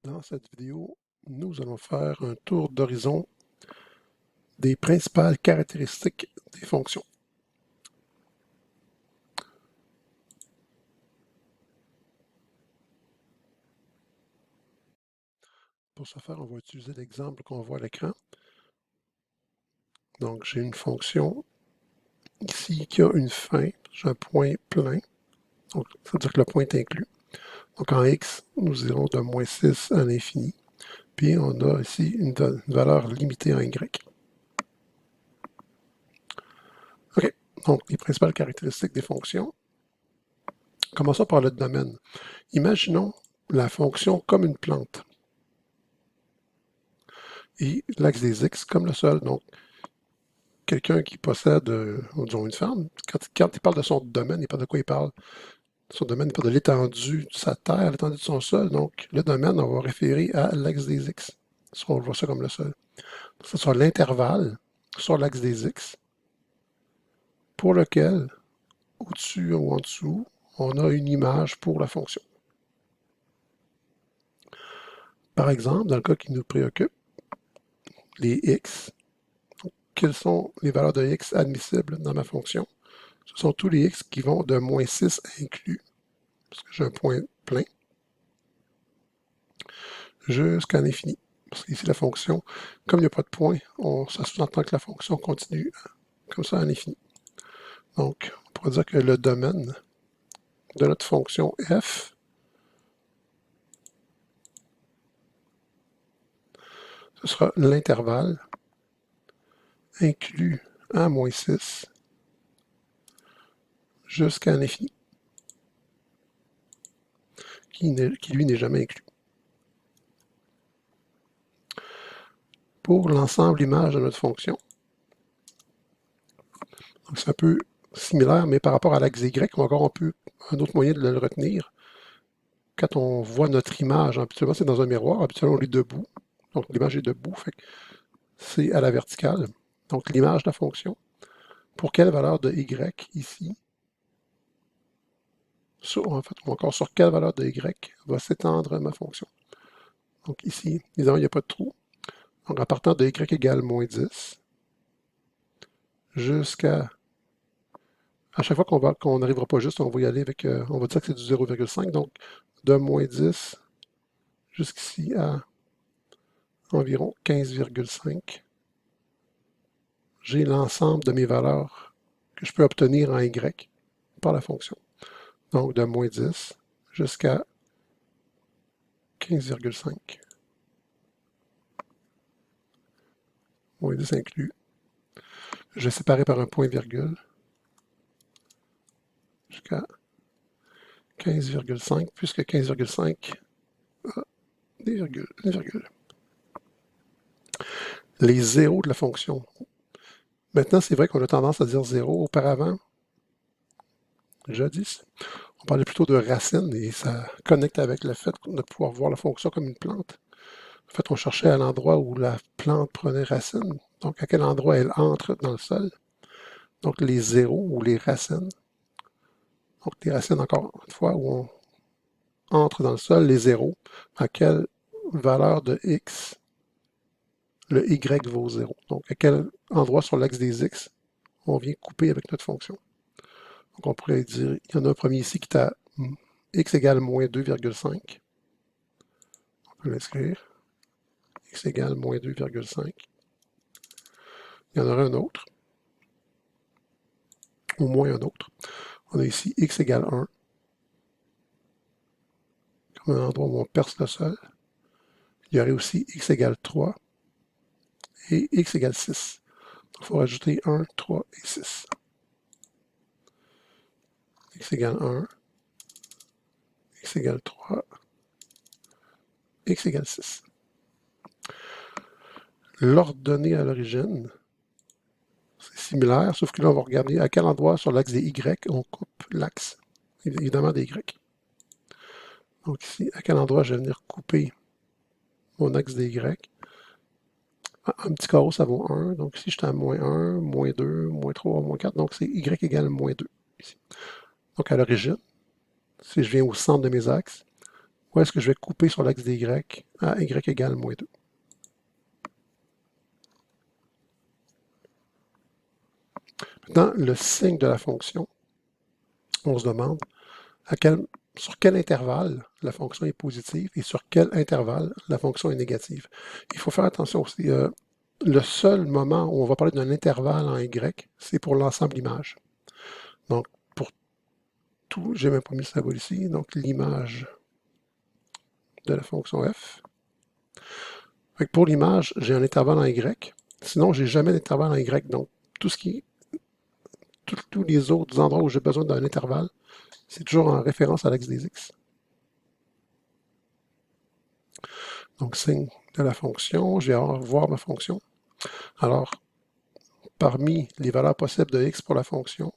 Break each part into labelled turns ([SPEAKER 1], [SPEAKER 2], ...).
[SPEAKER 1] Dans cette vidéo, nous allons faire un tour d'horizon des principales caractéristiques des fonctions. Pour ce faire, on va utiliser l'exemple qu'on voit à l'écran. Donc, j'ai une fonction ici qui a une fin, j'ai un point plein, donc ça veut dire que le point est inclus. Donc, en x, nous irons de moins 6 à l'infini, puis on a ici une valeur limitée en y. OK, donc les principales caractéristiques des fonctions. Commençons par le domaine. Imaginons la fonction comme une plante et l'axe des x comme le sol. Donc, quelqu'un qui possède, disons, une ferme, quand il parle de son domaine, il parle de quoi il parle? Son domaine, il parle de l'étendue de sa terre, l'étendue de son sol. Donc, le domaine, on va référer à l'axe des x. Ça, on voit ça comme le sol. Ce sera l'intervalle sur l'axe des x pour lequel, au-dessus ou en dessous, on a une image pour la fonction. Par exemple, dans le cas qui nous préoccupe, les x, quelles sont les valeurs de x admissibles dans ma fonction? Ce sont tous les x qui vont de moins 6 inclus, parce que j'ai un point plein, jusqu'à l'infini. Parce qu'ici, la fonction, comme il n'y a pas de point, ça sous-entend que la fonction continue comme ça à l'infini. Donc, on pourrait dire que le domaine de notre fonction f, ce sera l'intervalle inclus à moins 6 jusqu'à l'infini, qui lui n'est jamais inclus. Pour l'ensemble image de notre fonction, c'est un peu similaire, mais par rapport à l'axe Y, encore un autre moyen de le retenir. Quand on voit notre image, habituellement c'est dans un miroir, habituellement on est debout, donc l'image est debout, c'est à la verticale. Donc l'image de la fonction, pour quelle valeur de Y ici, ou encore sur quelle valeur de Y va s'étendre ma fonction. Donc ici, évidemment, il n'y a pas de trou. Donc en partant de Y égale moins 10, jusqu'à... À chaque fois qu'on n'arrivera pas juste, on va y aller avec... on va dire que c'est du 0,5, donc de moins 10 jusqu'ici à environ 15,5. J'ai l'ensemble de mes valeurs que je peux obtenir en Y par la fonction. Donc de moins 10 jusqu'à 15,5. Moins 10 inclus. Je vais séparer par un point virgule jusqu'à 15,5, puisque 15,5 a des virgules, une virgule. Les zéros de la fonction. Maintenant, c'est vrai qu'on a tendance à dire 0. Auparavant, jadis, on parlait plutôt de racines et ça connecte avec le fait de pouvoir voir la fonction comme une plante. En fait, on cherchait à l'endroit où la plante prenait racine, donc à quel endroit elle entre dans le sol. Donc les zéros ou les racines. Donc les racines, encore une fois, où on entre dans le sol, les zéros, à quelle valeur de x le y vaut 0. Donc à quel endroit sur l'axe des x on vient couper avec notre fonction. Donc on pourrait dire, il y en a un premier ici qui est à x égale moins 2,5. On peut l'inscrire. X égale moins 2,5. Il y en aura un autre. Au moins un autre. On a ici x égale 1. Comme un endroit où on perce le sol. Il y aurait aussi x égale 3 et x égale 6. Il faut rajouter 1, 3 et 6. X égale 1, x égale 3, x égale 6. L'ordonnée à l'origine, c'est similaire, sauf que là, on va regarder à quel endroit sur l'axe des Y on coupe l'axe, évidemment des Y. Donc ici, à quel endroit je vais venir couper mon axe des Y. Un petit carreau, ça vaut 1. Donc ici, j'étais à moins 1, moins 2, moins 3, moins 4. Donc c'est Y égale moins 2. Ici. Donc à l'origine, si je viens au centre de mes axes, Ou est-ce que je vais couper sur l'axe des Y à Y égale moins 2? Dans le signe de la fonction, on se demande sur quel intervalle la fonction est positive et sur quel intervalle la fonction est négative. Il faut faire attention aussi. Le seul moment où on va parler d'un intervalle en Y, c'est pour l'ensemble image. Donc, pour tout, j'ai même pas mis le symbole ici, donc l'image de la fonction f. Pour l'image, j'ai un intervalle en Y. Sinon, j'ai jamais d'intervalle en Y. Donc, tout ce qui, tous les autres endroits où j'ai besoin d'un intervalle, c'est toujours en référence à l'axe des X. Donc, signe de la fonction, je vais voir ma fonction. Alors, parmi les valeurs possibles de X pour la fonction,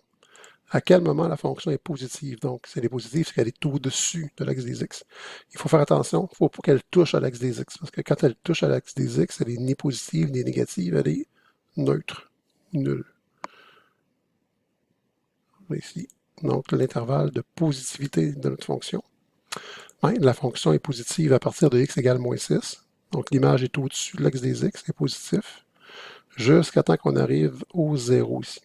[SPEAKER 1] à quel moment la fonction est positive? Donc, si elle est positive, c'est qu'elle est au-dessus de l'axe des X. Il faut faire attention, il ne faut pas qu'elle touche à l'axe des X, parce que quand elle touche à l'axe des X, elle est ni positive ni négative, elle est neutre, nulle. Ici, donc l'intervalle de positivité de notre fonction. La fonction est positive à partir de x égale moins 6. Donc l'image est au-dessus de l'axe des x, c'est positif, jusqu'à temps qu'on arrive au 0 ici.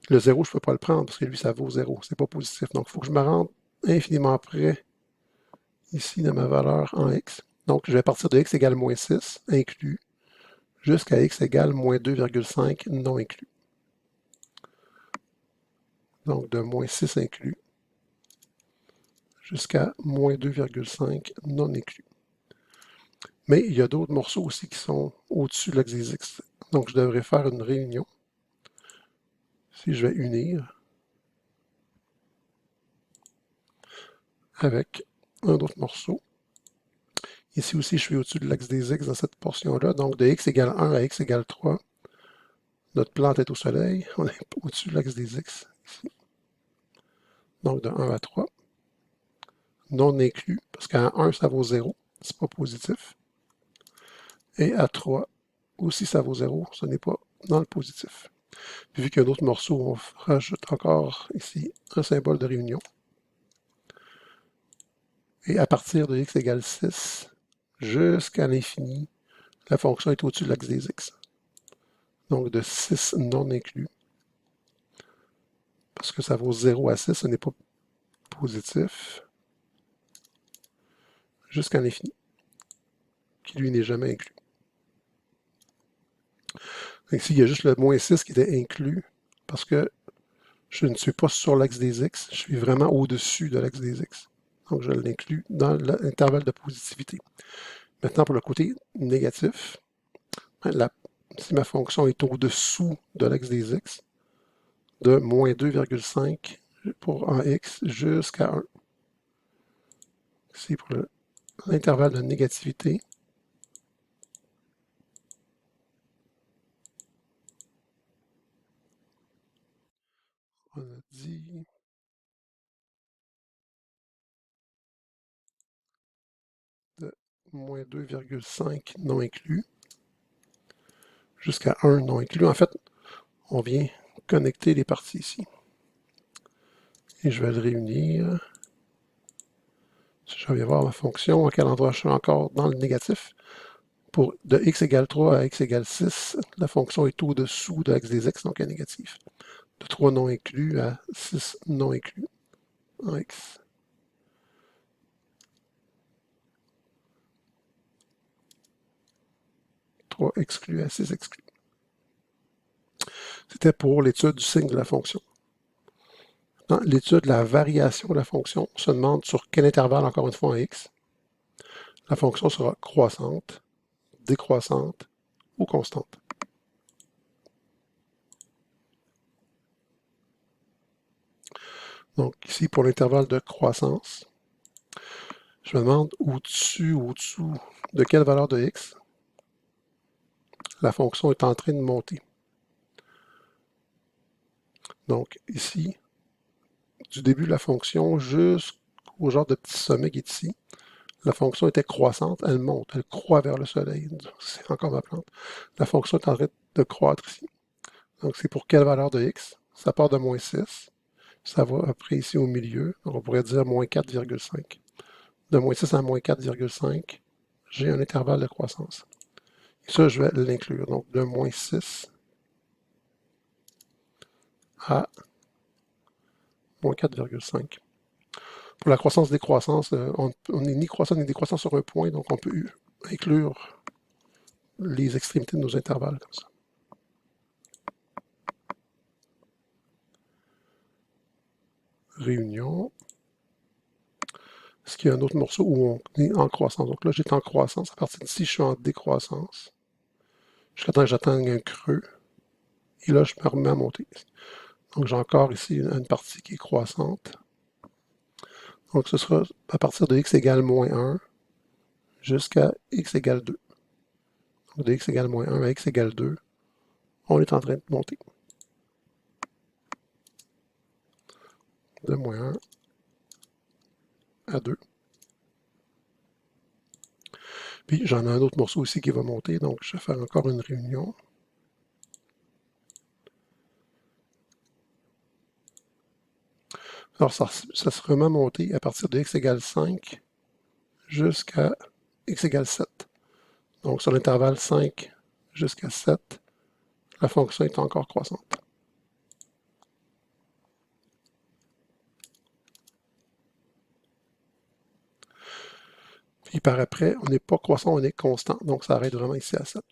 [SPEAKER 1] Le 0, je ne peux pas le prendre parce que lui, ça vaut 0. C'est pas positif. Donc, il faut que je me rende infiniment près ici de ma valeur en x. Donc, je vais partir de x égale moins 6, inclus, jusqu'à x égale moins 2,5, non inclus. Donc, de moins 6 inclus jusqu'à moins 2,5 non inclus. Mais il y a d'autres morceaux aussi qui sont au-dessus de l'axe des X. Donc, je devrais faire une réunion. Si je vais unir avec un autre morceau. Ici aussi, je suis au-dessus de l'axe des X dans cette portion-là. Donc, de x égale 1 à x égale 3, notre plante est au soleil. On est au-dessus de l'axe des X ici. Donc, de 1 à 3. Non inclus, parce qu'à 1, ça vaut 0. C'est pas positif. Et à 3, aussi, ça vaut 0. Ce n'est pas dans le positif. Puis, vu qu'il y a un autre morceau, on rajoute encore ici un symbole de réunion. Et à partir de x égale 6 jusqu'à l'infini, la fonction est au-dessus de l'axe des x. Donc de 6 non inclus. Parce que ça vaut 0 à 6, ce n'est pas positif. Jusqu'à l'infini, qui lui n'est jamais inclus. Ici, il y a juste le moins 6 qui était inclus, parce que je ne suis pas sur l'axe des x, je suis vraiment au-dessus de l'axe des x. Donc je l'inclus dans l'intervalle de positivité. Maintenant, pour le côté négatif, si ma fonction est au-dessous de l'axe des x, de moins 2,5 pour en x jusqu'à 1. Ici, pour l'intervalle de négativité, on a dit de moins 2,5 non inclus jusqu'à 1 non inclus. En fait, on vient connecter les parties ici. Et je vais le réunir. Je vais voir ma fonction, à quel endroit je suis encore dans le négatif. Pour de x égale 3 à x égale 6, la fonction est au-dessous de l'axe des x, donc elle est négative. De 3 non inclus à 6 non inclus en x. Exclus à 6 exclus. C'était pour l'étude du signe de la fonction. Dans l'étude de la variation de la fonction, on se demande sur quel intervalle, encore une fois en x, la fonction sera croissante, décroissante ou constante. Donc ici, pour l'intervalle de croissance, je me demande au-dessus ou au-dessous de quelle valeur de x la fonction est en train de monter. Donc ici, du début de la fonction jusqu'au genre de petit sommet qui est ici, la fonction était croissante, elle monte, elle croît vers le soleil. C'est encore ma plante. La fonction est en train de croître ici. Donc c'est pour quelle valeur de x? Ça part de moins 6. Ça va après ici au milieu. Donc on pourrait dire moins 4,5. de moins 6 à moins 4,5, j'ai un intervalle de croissance. Et ça, je vais l'inclure. Donc, de moins 6 à moins 4,5. Pour la croissance-décroissance, on n'est ni croissant ni décroissant sur un point, donc on peut inclure les extrémités de nos intervalles comme ça. Réunion. Est-ce qu'il y a un autre morceau où on est en croissance? Donc là, j'étais en croissance. À partir d'ici, je suis en décroissance. Jusqu'à temps que j'atteigne un creux. Et là, je me remets à monter. Donc j'ai encore ici une partie qui est croissante. Donc ce sera à partir de x égale moins 1 jusqu'à x égale 2. Donc de x égale moins 1 à x égale 2, on est en train de monter. De moins 1 à 2. Puis j'en ai un autre morceau aussi qui va monter, donc je vais faire encore une réunion. Alors ça se remet à monter à partir de x égale 5 jusqu'à x égale 7. Donc sur l'intervalle 5 jusqu'à 7, la fonction est encore croissante. Puis par après, on n'est pas croissant, on est constant. Donc ça arrête vraiment ici à 7.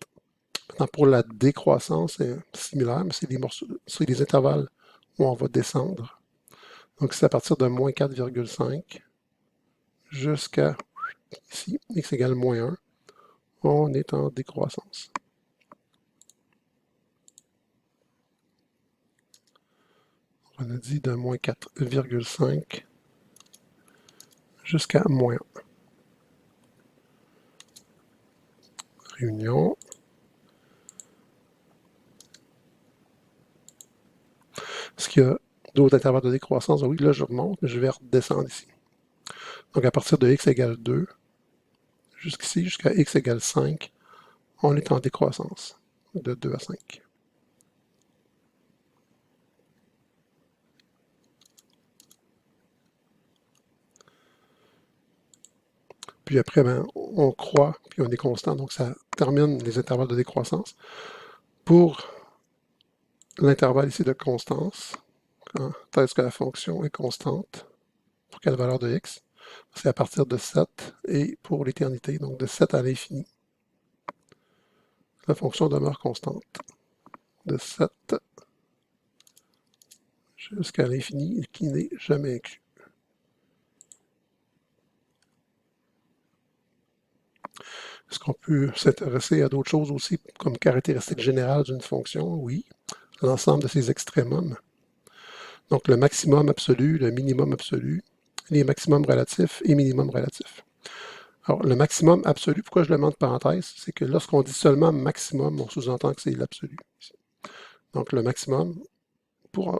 [SPEAKER 1] Maintenant, pour la décroissance, c'est similaire, mais c'est des morceaux, c'est des intervalles où on va descendre. Donc c'est à partir de moins 4,5 jusqu'à ici, x égale moins 1, on est en décroissance. On a dit de moins 4,5 jusqu'à moins 1. Réunion. Est-ce qu'il y a d'autres intervalles de décroissance? Oui, là je remonte, mais je vais redescendre ici. Donc à partir de x égale 2, jusqu'ici, jusqu'à x égale 5, on est en décroissance de 2 à 5. Puis après, ben, on croît, puis on est constant, donc ça termine les intervalles de décroissance. Pour l'intervalle ici de constance, quand est-ce que la fonction est constante, pour quelle valeur de x? C'est à partir de 7 et pour l'éternité, donc de 7 à l'infini. La fonction demeure constante. De 7 jusqu'à l'infini, qui n'est jamais inclus. Est-ce qu'on peut s'intéresser à d'autres choses aussi, comme caractéristique générale d'une fonction? Oui. L'ensemble de ses extrémums. Donc le maximum absolu, le minimum absolu, les maximums relatifs et minimums relatifs. Alors le maximum absolu, pourquoi je le mets entre parenthèses, c'est que lorsqu'on dit seulement maximum, on sous-entend que c'est l'absolu. Donc le maximum,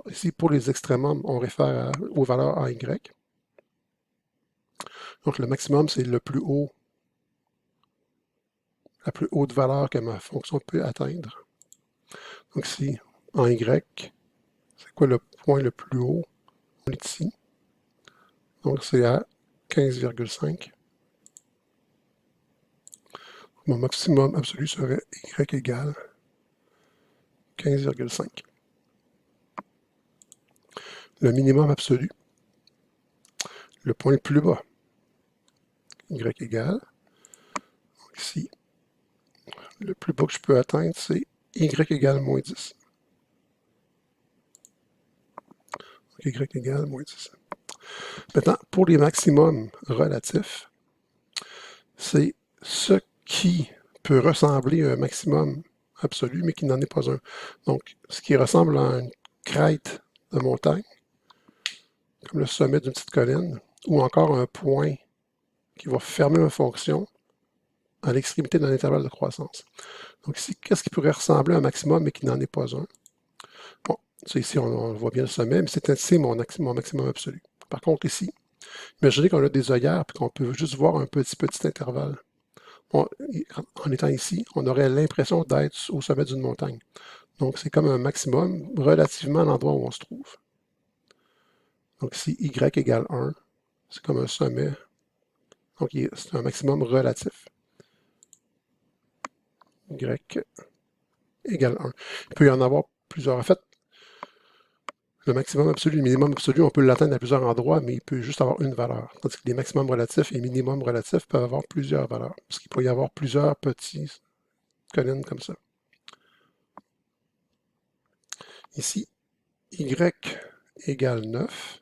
[SPEAKER 1] ici pour les extrémums, on réfère aux valeurs A, Y. Donc le maximum, c'est le plus haut, la plus haute valeur que ma fonction peut atteindre. Donc ici, en Y, c'est quoi le point le plus haut? On est ici. Donc c'est à 15,5. Mon maximum absolu serait Y égale 15,5. Le minimum absolu, le point le plus bas, Y égale, donc ici, le plus bas que je peux atteindre, c'est Y égale moins 10. Donc Y égale moins 10. Maintenant, pour les maximums relatifs, c'est ce qui peut ressembler à un maximum absolu, mais qui n'en est pas un. Donc, ce qui ressemble à une crête de montagne, comme le sommet d'une petite colline, ou encore un point qui va fermer une fonction à l'extrémité d'un intervalle de croissance. Donc ici, qu'est-ce qui pourrait ressembler à un maximum, mais qui n'en est pas un? Bon, ça ici, on voit bien le sommet, mais c'est ici mon maximum absolu. Par contre, ici, imaginez qu'on a des œillères et qu'on peut juste voir un petit intervalle. Bon, en étant ici, on aurait l'impression d'être au sommet d'une montagne. Donc, c'est comme un maximum relativement à l'endroit où on se trouve. Donc ici, Y égale 1, c'est comme un sommet Donc, c'est un maximum relatif. Y égale 1. Il peut y en avoir plusieurs. En fait, le maximum absolu, le minimum absolu, on peut l'atteindre à plusieurs endroits, mais il peut juste avoir une valeur. Tandis que les maximums relatifs et minimums relatifs peuvent avoir plusieurs valeurs. Parce qu'il peut y avoir plusieurs petites collines comme ça. Ici, y égale 9.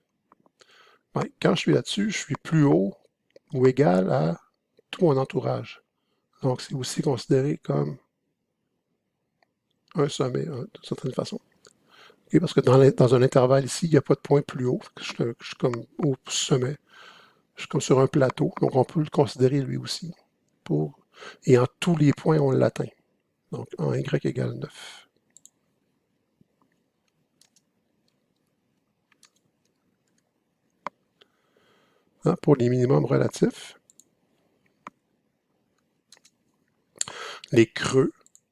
[SPEAKER 1] Ben, quand je suis là-dessus, je suis plus haut ou égal à tout mon entourage. Donc, c'est aussi considéré comme un sommet, d'une certaine façon. Okay, parce que dans un intervalle ici, il n'y a pas de point plus haut. Je suis comme au sommet. Je suis comme sur un plateau. Donc, on peut le considérer lui aussi. Et en tous les points, on l'atteint. Donc, en y égale 9. Pour les minimums relatifs, les creux,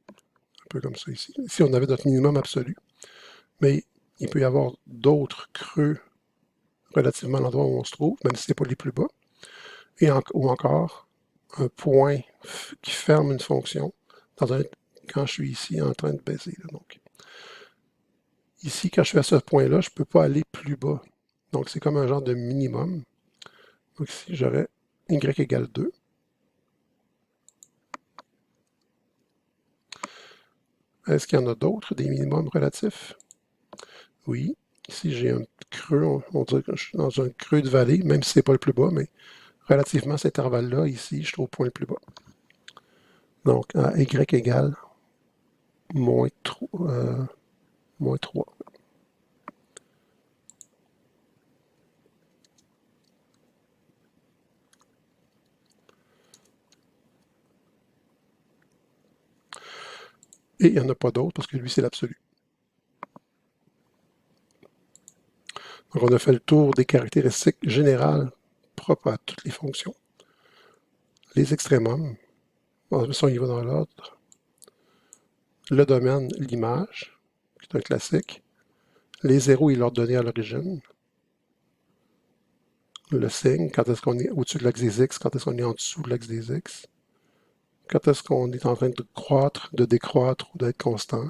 [SPEAKER 1] un peu comme ça ici. Ici, on avait notre minimum absolu. Mais il peut y avoir d'autres creux relativement à l'endroit où on se trouve, même si ce n'est pas les plus bas. Ou encore, un point qui ferme une fonction quand je suis ici en train de baisser. Là, donc. Ici, quand je suis à ce point-là, je ne peux pas aller plus bas. Donc, c'est comme un genre de minimum. Donc ici, j'aurais y égale 2. Est-ce qu'il y en a d'autres, des minimums relatifs? Oui. Ici, j'ai un creux, on dirait que je suis dans un creux de vallée, même si ce n'est pas le plus bas, mais relativement à cet intervalle-là, ici, je suis au point le plus bas. Donc, à y égale moins 3. Moins 3. Et il n'y en a pas d'autres parce que lui, c'est l'absolu. Donc, on a fait le tour des caractéristiques générales propres à toutes les fonctions. Les extrémums, bon, ça, on y va dans l'ordre. Le domaine, l'image, qui est un classique. Les zéros et l'ordonnée à l'origine. Le signe, quand est-ce qu'on est au-dessus de l'axe des X, quand est-ce qu'on est en dessous de l'axe des X. Quand est-ce qu'on est en train de croître, de décroître ou d'être constant.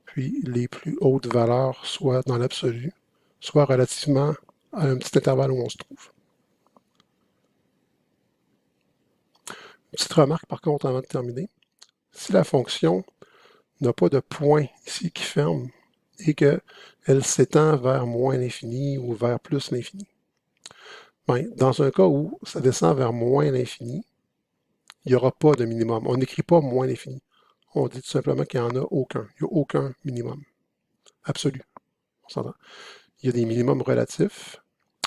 [SPEAKER 1] Puis les plus hautes valeurs, soit dans l'absolu, soit relativement à un petit intervalle où on se trouve. Petite remarque par contre avant de terminer. Si la fonction n'a pas de point ici qui ferme et qu'elle s'étend vers moins l'infini ou vers plus l'infini, ben, dans un cas où ça descend vers moins l'infini, il n'y aura pas de minimum. On n'écrit pas moins l'infini. On dit tout simplement qu'il n'y en a aucun. Il n'y a aucun minimum absolu. On s'entend. Il y a des minimums relatifs,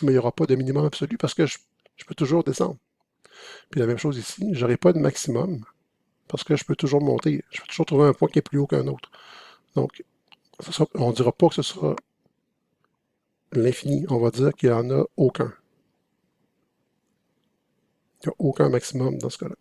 [SPEAKER 1] mais il n'y aura pas de minimum absolu parce que je peux toujours descendre. Puis la même chose ici, je n'aurai pas de maximum parce que je peux toujours monter. Je peux toujours trouver un point qui est plus haut qu'un autre. Donc, on ne dira pas que ce sera l'infini. On va dire qu'il n'y en a aucun. Il n'y a aucun maximum dans ce cas-là.